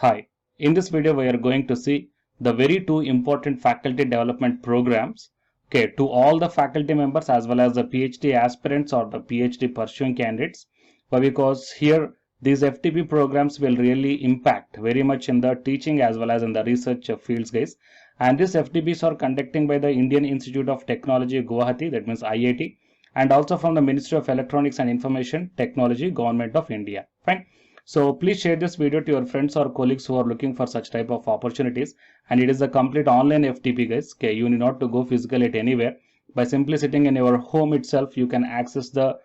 Hi, in this video we are going to see the very two important faculty development programs to all the faculty members as well as the PhD aspirants or the PhD pursuing candidates. Because here these FTP programs will really impact very much in the teaching as well as in the research fields, guys. And these FTPs are conducting by the Indian Institute of Technology Guwahati, that means IIT, and also from the Ministry of Electronics and Information Technology, Government of India. Fine. So please share this video to your friends or colleagues who are looking for such type of opportunities. And it is a complete online FTP, guys. Okay, you need not to go physically at anywhere. By simply sitting in your home itself, you can access the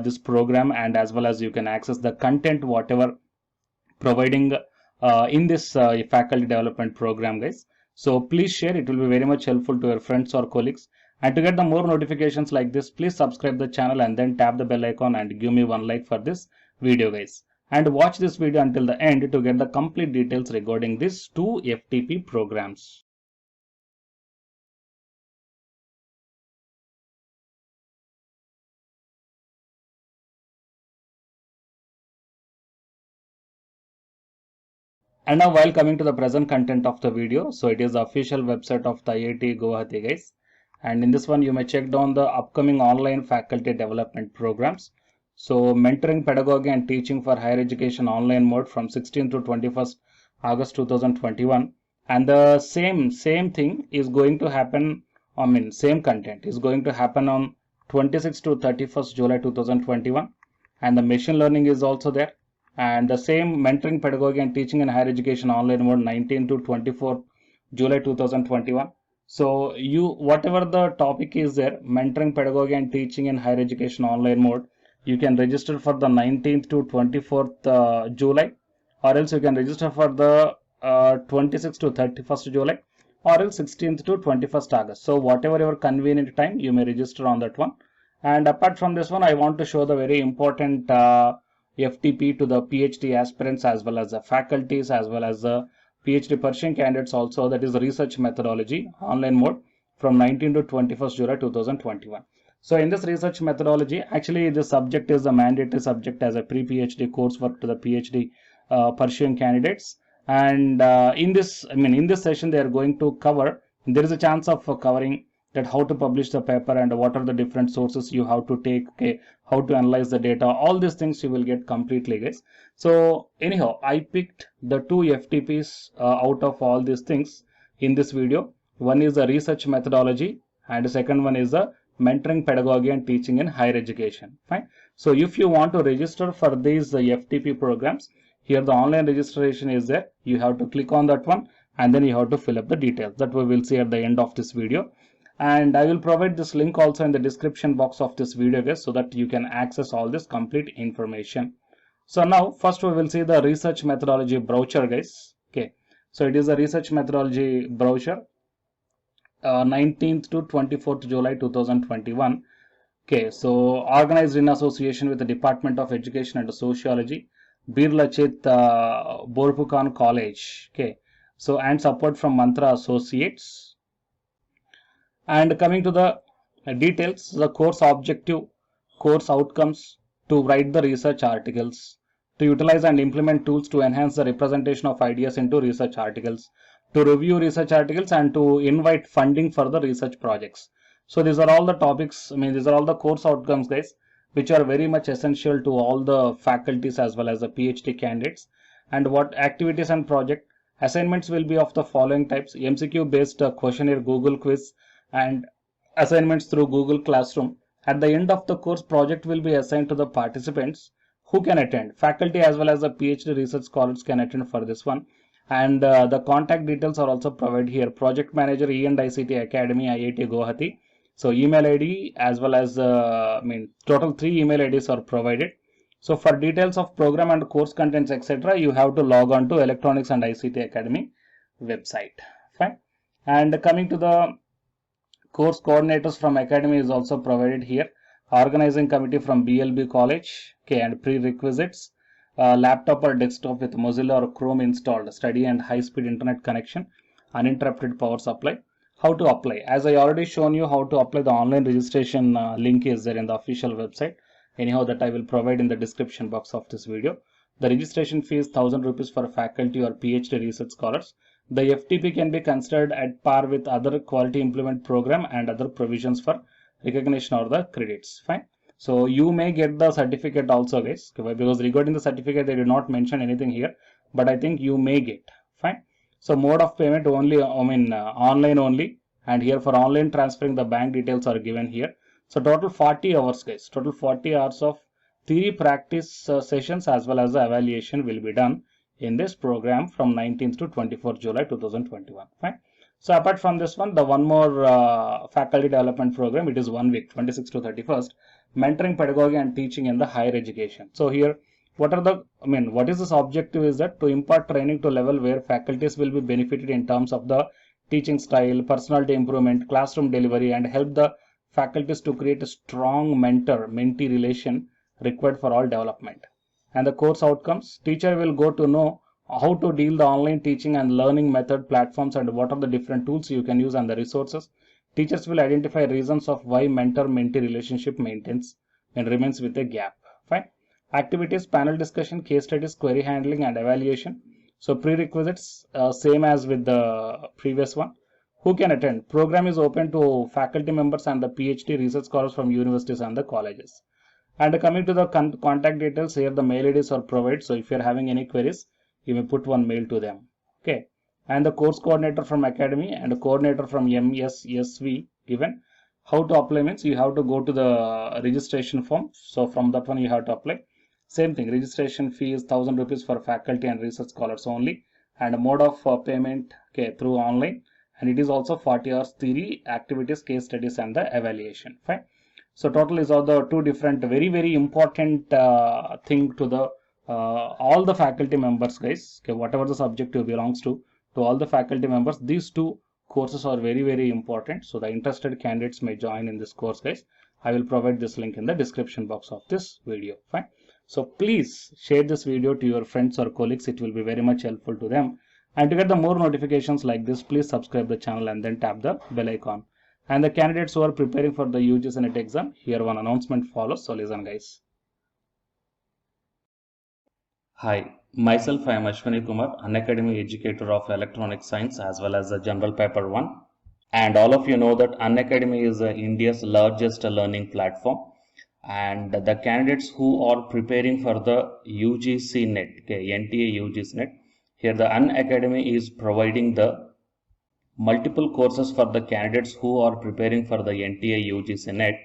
this program, and as well as you can access the content whatever providing in this faculty development program, guys. So please share. It will be very much helpful to your friends or colleagues. And to get the more notifications like this, please subscribe the channel and then tap the bell icon and give me one like for this video, guys. And watch this video until the end to get the complete details regarding these two FTP programs. And now while coming to the present content of the video, so it is the official website of the IIT Guwahati, guys. And in this one you may check down the upcoming online faculty development programs. So mentoring, pedagogy and teaching for higher education online mode from 16th to 21st August 2021. And the same thing is going to happen, same content is going to happen on 26th to 31st July 2021. And the machine learning is also there. And the same mentoring, pedagogy and teaching in higher education online mode 19 to 24 July 2021. So whatever the topic is there, mentoring, pedagogy and teaching in higher education online mode, you can register for the 19th to 24th July, or else you can register for the 26th to 31st July, or else 16th to 21st August. So whatever your convenient time, you may register on that one. And apart from this one, I want to show the very important FTP to the PhD aspirants as well as the faculties as well as the PhD pursuing candidates also, that is the research methodology online mode from 19 to 21st July 2021. So in this research methodology, actually the subject is a mandatory subject as a pre-PhD coursework to the PhD pursuing candidates. And in this session they are going to cover, there is a chance of covering that how to publish the paper and what are the different sources you have to take, how to analyze the data, all these things you will get completely, guys. So anyhow, I picked the two FTPs out of all these things in this video. One is the research methodology and the second one is the mentoring, pedagogy and teaching in higher education. Fine. So if you want to register for these FTP programs, here the online registration is there. You have to click on that one and then you have to fill up the details that we will see at the end of this video. And I will provide this link also in the description box of this video, guys, so that you can access all this complete information. So now first we will see the research methodology brochure, guys. Okay, so it is a research methodology brochure 19th to 24th July 2021. Okay, so organized in association with the Department of Education and Sociology, Bir Lachit Borphukan College. Okay, so and support from Mantra Associates. And coming to the details, the course objective, course outcomes, to write the research articles, to utilize and implement tools to enhance the representation of ideas into research articles, to review research articles and to invite funding for the research projects. So these are all the topics, these are all the course outcomes, guys, which are very much essential to all the faculties as well as the PhD candidates. And what activities and project assignments will be of the following types: MCQ based questionnaire, Google quiz and assignments through Google Classroom. At the end of the course, project will be assigned to the participants who can attend. Faculty as well as the PhD research scholars can attend for this one. And the contact details are also provided here. Project manager, E&ICT Academy, IIT Guwahati. So email ID as well as total 3 email IDs are provided. So for details of program and course contents, etc., you have to log on to Electronics and ICT Academy website. Fine. And coming to the course coordinators from academy is also provided here. Organizing committee from BLB college. Okay, and prerequisites: laptop or desktop with Mozilla or Chrome installed, study and high-speed internet connection, uninterrupted power supply. How to apply? As I already shown you how to apply, the online registration link is there in the official website. Anyhow, that I will provide in the description box of this video. The registration fee is 1000 rupees for faculty or PhD research scholars. The FTP can be considered at par with other quality implement program and other provisions for recognition or the credits. Fine. So you may get the certificate also, guys, because regarding the certificate they did not mention anything here, but I think you may get. Fine. So mode of payment only, online only, and here for online transferring the bank details are given here. So total 40 hours, guys. Total 40 hours of theory practice sessions as well as the evaluation will be done in this program from 19th to 24th July 2021. Fine. So apart from this one, the one more faculty development program, it is 1 week, 26th to 31st, mentoring pedagogy and teaching in the higher education. So here, what is this objective is that to impart training to level where faculties will be benefited in terms of the teaching style, personality improvement, classroom delivery, and help the faculties to create a strong mentor-mentee relation required for all development. And the course outcomes, teacher will go to know how to deal the online teaching and learning method platforms and what are the different tools you can use and the resources. Teachers will identify reasons of why mentor-mentee relationship maintains and remains with a gap. Fine. Activities, panel discussion, case studies, query handling and evaluation. So prerequisites, same as with the previous one. Who can attend? Program is open to faculty members and the PhD research scholars from universities and the colleges. And coming to the contact details, here the mail IDs are provided. So if you are having any queries, you may put one mail to them. Okay. And the course coordinator from academy and a coordinator from MSSV given. How to apply means you have to go to the registration form. So from that one you have to apply. Same thing, registration fee is 1000 rupees for faculty and research scholars only. And a mode of payment, okay, through online. And it is also 40 hours theory, activities, case studies and the evaluation. Fine. So total is all the two different, very important thing to the all the faculty members, guys. Okay, whatever the subject you belongs to all the faculty members, these two courses are very important. So the interested candidates may join in this course, guys. I will provide this link in the description box of this video. Fine. So please share this video to your friends or colleagues. It will be very much helpful to them. And to get the more notifications like this, please subscribe the channel and then tap the bell icon. And the candidates who are preparing for the UGC NET exam, here one announcement follows. So listen, guys. Hi, myself I am Ashwani Kumar, Unacademy educator of electronic science as well as the general paper 1. And all of you know that Unacademy is India's largest learning platform. And the candidates who are preparing for the UGC NET, okay, NTA UGC NET, here the Unacademy is providing the multiple courses for the candidates who are preparing for the NTA UGC NET.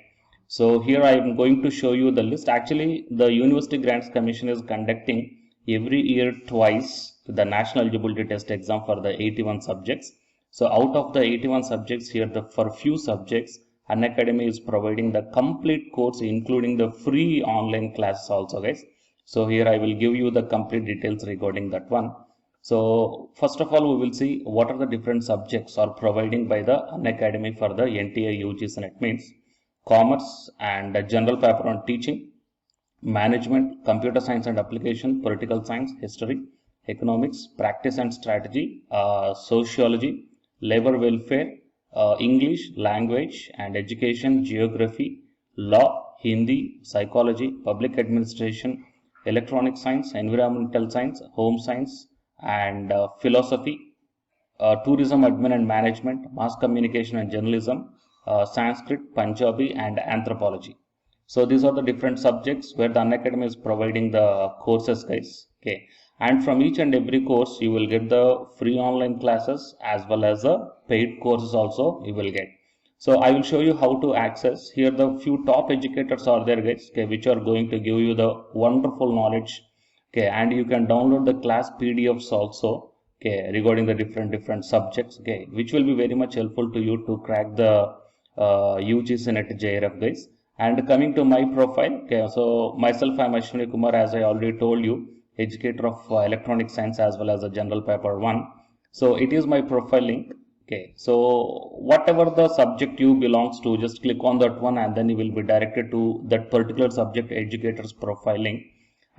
So here I am going to show you the list. Actually, the University Grants Commission is conducting every year twice the National Eligibility Test exam for the 81 subjects. So out of the 81 subjects here, for few subjects, Unacademy is providing the complete course including the free online classes also, guys. So here I will give you the complete details regarding that one. So first of all, we will see what are the different subjects are providing by the Unacademy for the NTA UGC NET, means commerce and general paper on teaching, management, computer science and application, political science, history, economics, practice and strategy, sociology, labor welfare, English, language and education, geography, law, Hindi, psychology, public administration, electronic science, environmental science, home science and philosophy, tourism admin and management, mass communication and journalism, Sanskrit, Punjabi and anthropology. So these are the different subjects where the Unacademy is providing the courses, guys. Okay, and from each and every course you will get the free online classes as well as the paid courses also you will get. So I will show you how to access. Here the few top educators are there, guys, okay, which are going to give you the wonderful knowledge. Okay, and you can download the class PDFs also, okay, regarding the different subjects, okay, which will be very much helpful to you to crack the UGC NET JRF, guys. And coming to my profile, okay, so myself I am Ashwani Kumar, as I already told you, educator of electronic science as well as a general paper 1. So it is my profile link. Okay, so whatever the subject you belongs to, just click on that one and then you will be directed to that particular subject educator's profile link.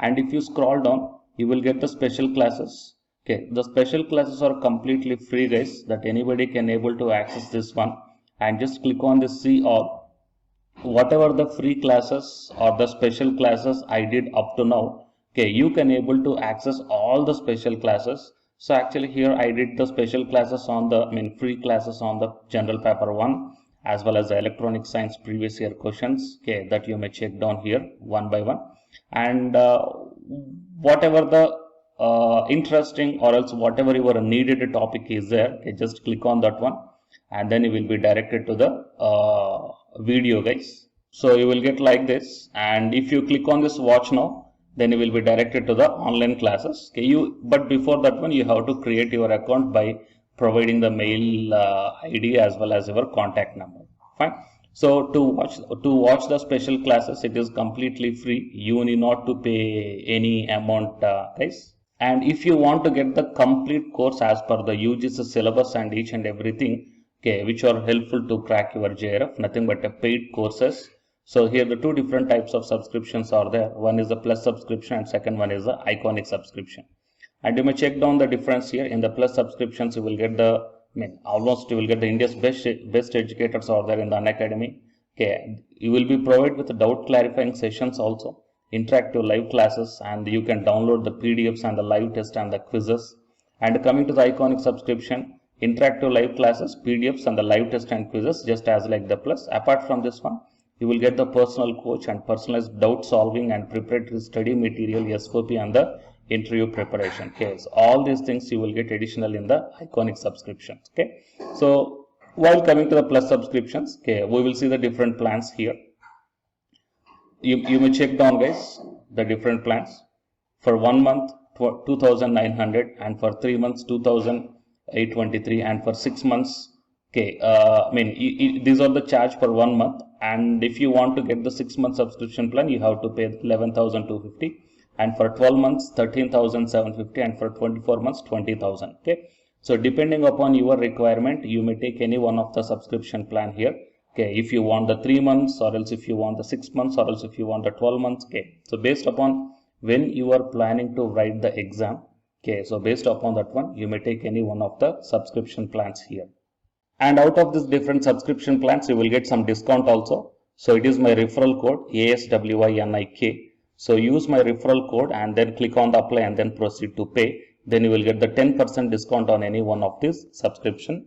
And if you scroll down, you will get the special classes. Okay, the special classes are completely free, guys, that anybody can able to access this one. And just click on the see all. Whatever the free classes or the special classes I did up to now, okay, you can able to access all the special classes. So actually here I did the special classes on the free classes on the general paper 1 as well as the electronic science previous year questions, okay, that you may check down here one by one. And whatever the interesting or else whatever your needed topic is there, okay, just click on that one and then you will be directed to the video, guys. So you will get like this, and if you click on this watch now, then you will be directed to the online classes. Okay, but before that one you have to create your account by providing the mail ID as well as your contact number. Fine. So to watch the special classes, it is completely free. You need not to pay any amount, guys. And if you want to get the complete course as per the UGC syllabus and each and everything, okay, which are helpful to crack your JRF, nothing but a paid courses. So here the two different types of subscriptions are there. One is the plus subscription and second one is the iconic subscription. And you may check down the difference here. In the plus subscriptions, you will get the almost you will get the India's best educators are there in the Unacademy. Okay, you will be provided with the doubt clarifying sessions also, interactive live classes, and you can download the PDFs and the live test and the quizzes. And coming to the iconic subscription, interactive live classes, PDFs and the live test and quizzes just as like the plus. Apart from this one, you will get the personal coach and personalized doubt solving and preparatory study material, SOP and the interview preparation. Okay, so all these things you will get additional in the iconic subscriptions. Okay, so while coming to the plus subscriptions, okay, we will see the different plans here. You may check down, guys, the different plans. For 1 month 2,900, and for 3 months 2,823, and for 6 months, okay, these are the charge for 1 month. And if you want to get the 6-month subscription plan, you have to pay 11,250, and for 12 months 13,750, and for 24 months 20,000. Okay, so depending upon your requirement, you may take any one of the subscription plan here. Okay, if you want the 3 months, or else if you want the 6 months, or else if you want the 12 months. Okay, so based upon when you are planning to write the exam, okay, so based upon that one, you may take any one of the subscription plans here. And out of this different subscription plans, you will get some discount also. So it is my referral code ASWINIK. So use my referral code and then click on the apply and then proceed to pay. Then you will get the 10% discount on any one of these subscription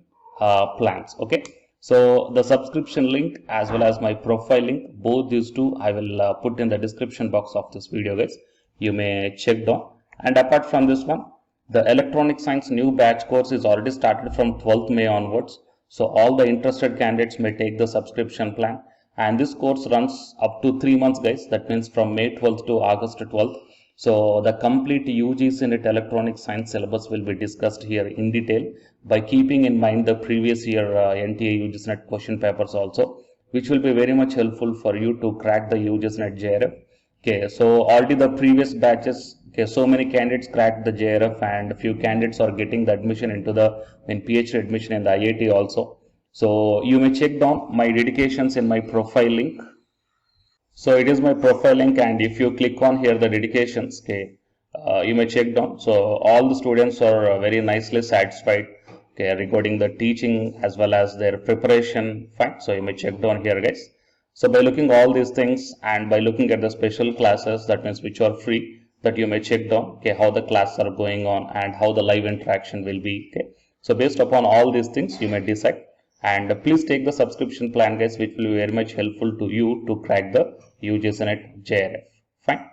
plans. Okay. So the subscription link as well as my profile link, both these two I will put in the description box of this video, guys. You may check down. And apart from this one, the electronic science new batch course is already started from 12th May onwards. So all the interested candidates may take the subscription plan. And this course runs up to 3 months, guys. That means from May 12th to August 12th. So the complete UGC NET electronic science syllabus will be discussed here in detail by keeping in mind the previous year NTA UGC NET question papers also, which will be very much helpful for you to crack the UGC NET JRF. Okay, so already the previous batches, okay, so many candidates cracked the JRF and a few candidates are getting the admission into the PhD admission in the IIT also. So you may check down my dedications in my profile link. So it is my profile link, and if you click on here the dedications, okay, you may check down. So all the students are very nicely satisfied, okay, regarding the teaching as well as their preparation. Fine. So you may check down here, guys. So by looking all these things and by looking at the special classes, that means which are free, that you may check down, okay, how the classes are going on and how the live interaction will be. Okay. So based upon all these things, you may decide. And please take the subscription plan, guys, which will be very much helpful to you to crack the UGC NET JRF. Fine.